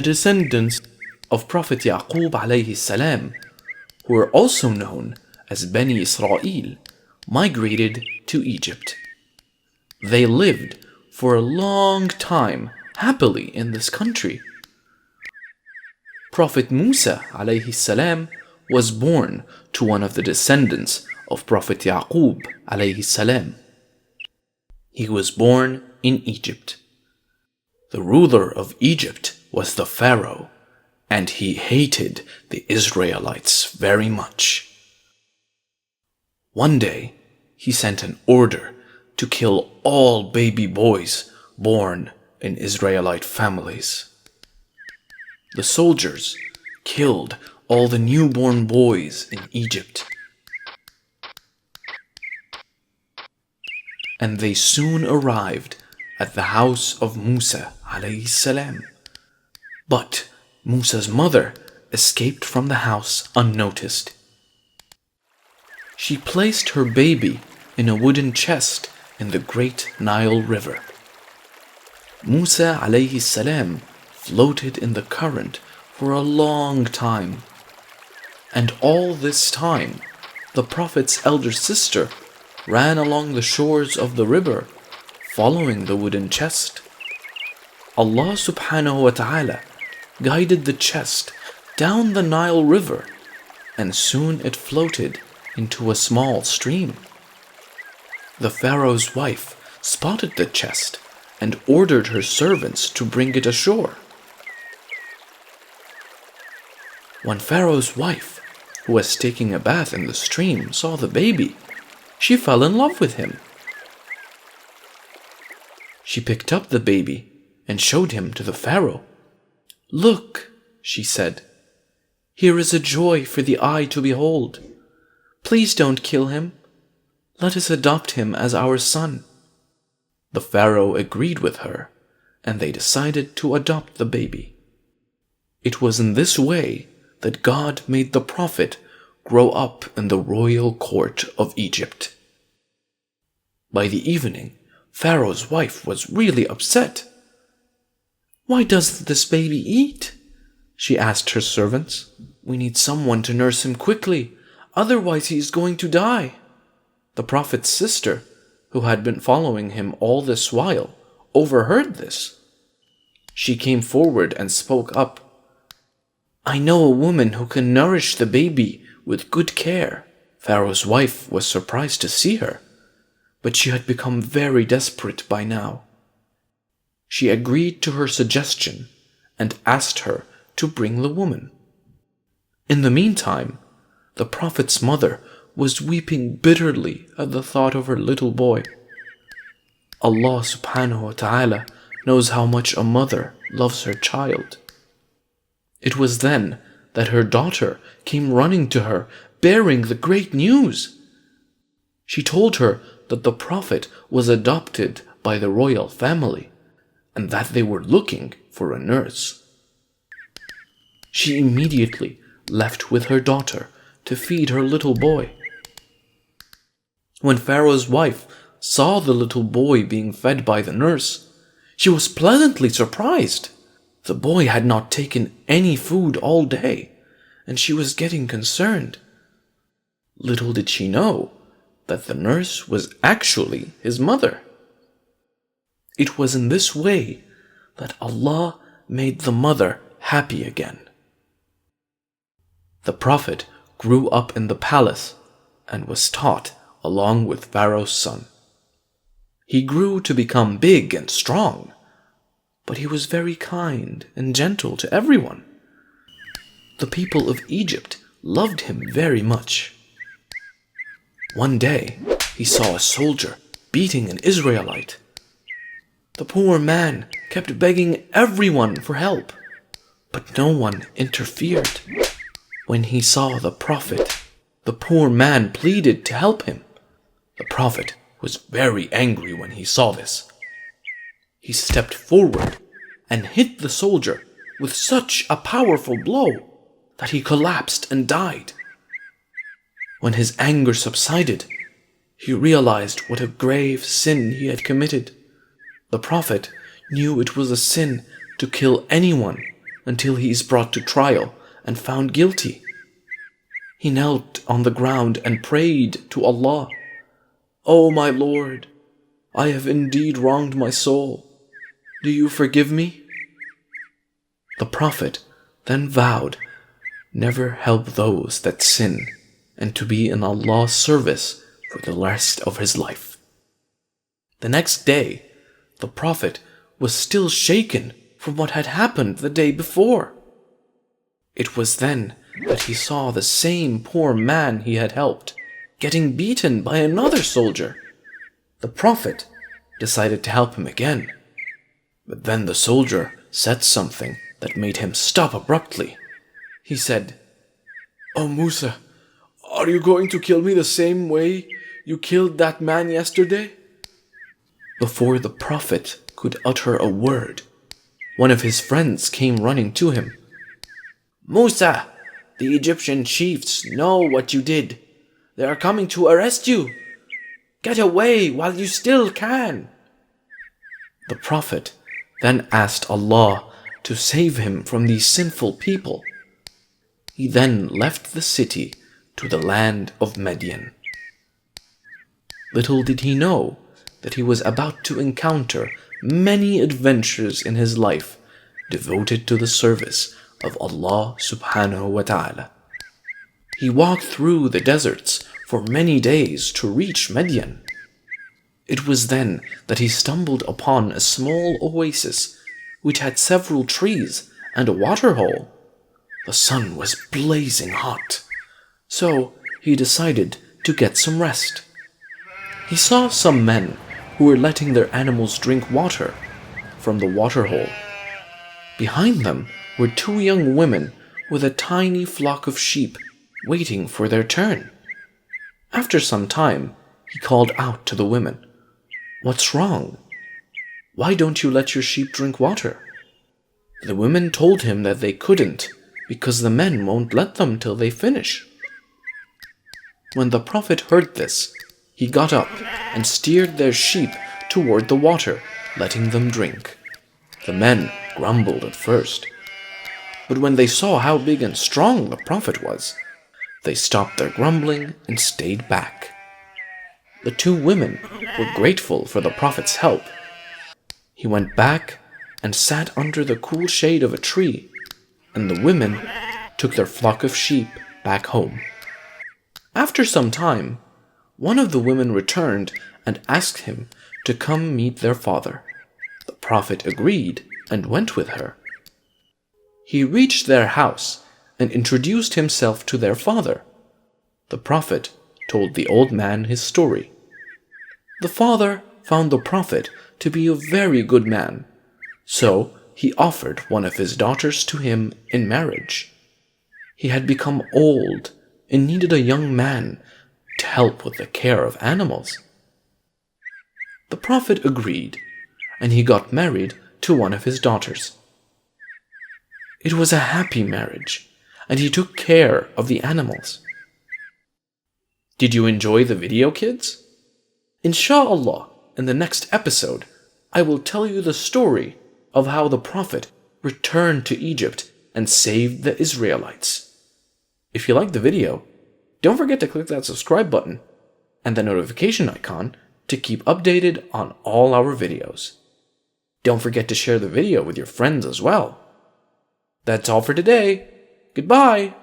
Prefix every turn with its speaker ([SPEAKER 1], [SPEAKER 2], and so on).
[SPEAKER 1] descendants of Prophet Yaqub alayhi salam, who were also known as Bani Israel, migrated to Egypt. They lived for a long time happily in this country. Prophet Musa alayhi salam was born to one of the descendants of Prophet Yaqub alayhi salam. He was born in Egypt. The ruler of Egypt was the Pharaoh, and he hated the Israelites very much. One day, he sent an order to kill all baby boys born in Israelite families. The soldiers killed all the newborn boys in Egypt, and they soon arrived at the house of Musa alayhi salam. But Musa's mother escaped from the house unnoticed. She placed her baby in a wooden chest in the great Nile River. Musa alayhi salam floated in the current for a long time. And all this time, the Prophet's elder sister ran along the shores of the river, following the wooden chest. Allah subhanahu wa ta'ala guided the chest down the Nile River, and soon it floated into a small stream. The Pharaoh's wife spotted the chest and ordered her servants to bring it ashore. When Pharaoh's wife, who was taking a bath in the stream, saw the baby, she fell in love with him. She picked up the baby and showed him to the Pharaoh. "Look," she said, "here is a joy for the eye to behold. Please don't kill him. Let us adopt him as our son." The Pharaoh agreed with her, and they decided to adopt the baby. It was in this way that God made the Prophet grow up in the royal court of Egypt. By the evening, Pharaoh's wife was really upset. "Why doesn't this baby eat?" she asked her servants. "We need someone to nurse him quickly, otherwise he is going to die." The Prophet's sister, who had been following him all this while, overheard this. She came forward and spoke up. "I know a woman who can nourish the baby with good care." Pharaoh's wife was surprised to see her, but she had become very desperate by now. She agreed to her suggestion and asked her to bring the woman. In the meantime, the Prophet's mother was weeping bitterly at the thought of her little boy. Allah subhanahu wa ta'ala knows how much a mother loves her child. It was then that her daughter came running to her, bearing the great news. She told her that the Prophet was adopted by the royal family, and that they were looking for a nurse. She immediately left with her daughter to feed her little boy. When Pharaoh's wife saw the little boy being fed by the nurse, she was pleasantly surprised. The boy had not taken any food all day, and she was getting concerned. Little did she know that the nurse was actually his mother. It was in this way that Allah made the mother happy again. The Prophet grew up in the palace and was taught along with Pharaoh's son. He grew to become big and strong, but he was very kind and gentle to everyone. The people of Egypt loved him very much. One day, he saw a soldier beating an Israelite. The poor man kept begging everyone for help, but no one interfered. When he saw the Prophet, the poor man pleaded to help him. The Prophet was very angry when he saw this. He stepped forward and hit the soldier with such a powerful blow that he collapsed and died. When his anger subsided, he realized what a grave sin he had committed. The Prophet knew it was a sin to kill anyone until he is brought to trial and found guilty. He knelt on the ground and prayed to Allah, "O my Lord, I have indeed wronged my soul. Do you forgive me?" The Prophet then vowed never help those that sin and to be in Allah's service for the rest of his life. The next day, the Prophet was still shaken from what had happened the day before. It was then that he saw the same poor man he had helped getting beaten by another soldier. The Prophet decided to help him again, but then the soldier said something that made him stop abruptly. He said, "Oh Musa, are you going to kill me the same way you killed that man yesterday?" Before the Prophet could utter a word, one of his friends came running to him. "Musa, the Egyptian chiefs know what you did. They are coming to arrest you. Get away while you still can." The Prophet then asked Allah to save him from these sinful people. He then left the city to the land of Midian. Little did he know that he was about to encounter many adventures in his life devoted to the service of Allah subhanahu wa ta'ala. He walked through the deserts for many days to reach Midian. It was then that he stumbled upon a small oasis which had several trees and a water hole. The sun was blazing hot, so he decided to get some rest. He saw some men who were letting their animals drink water from the water hole. Behind them were two young women with a tiny flock of sheep waiting for their turn. After some time, he called out to the women, "What's wrong? Why don't you let your sheep drink water?" The women told him that they couldn't because the men won't let them till they finish. When the Prophet heard this, he got up and steered their sheep toward the water, letting them drink. The men grumbled at first, but when they saw how big and strong the Prophet was, they stopped their grumbling and stayed back. The two women were grateful for the Prophet's help. He went back and sat under the cool shade of a tree, and the women took their flock of sheep back home. After some time, one of the women returned and asked him to come meet their father. The Prophet agreed and went with her. He reached their house and introduced himself to their father. The Prophet told the old man his story. The father found the Prophet to be a very good man, so he offered one of his daughters to him in marriage. He had become old and needed a young man to help with the care of animals. The Prophet agreed, and he got married to one of his daughters. It was a happy marriage, and he took care of the animals. Did you enjoy the video, kids? Insha'Allah, in the next episode, I will tell you the story of how the Prophet returned to Egypt and saved the Israelites. If you liked the video, don't forget to click that subscribe button and the notification icon to keep updated on all our videos. Don't forget to share the video with your friends as well. That's all for today. Goodbye.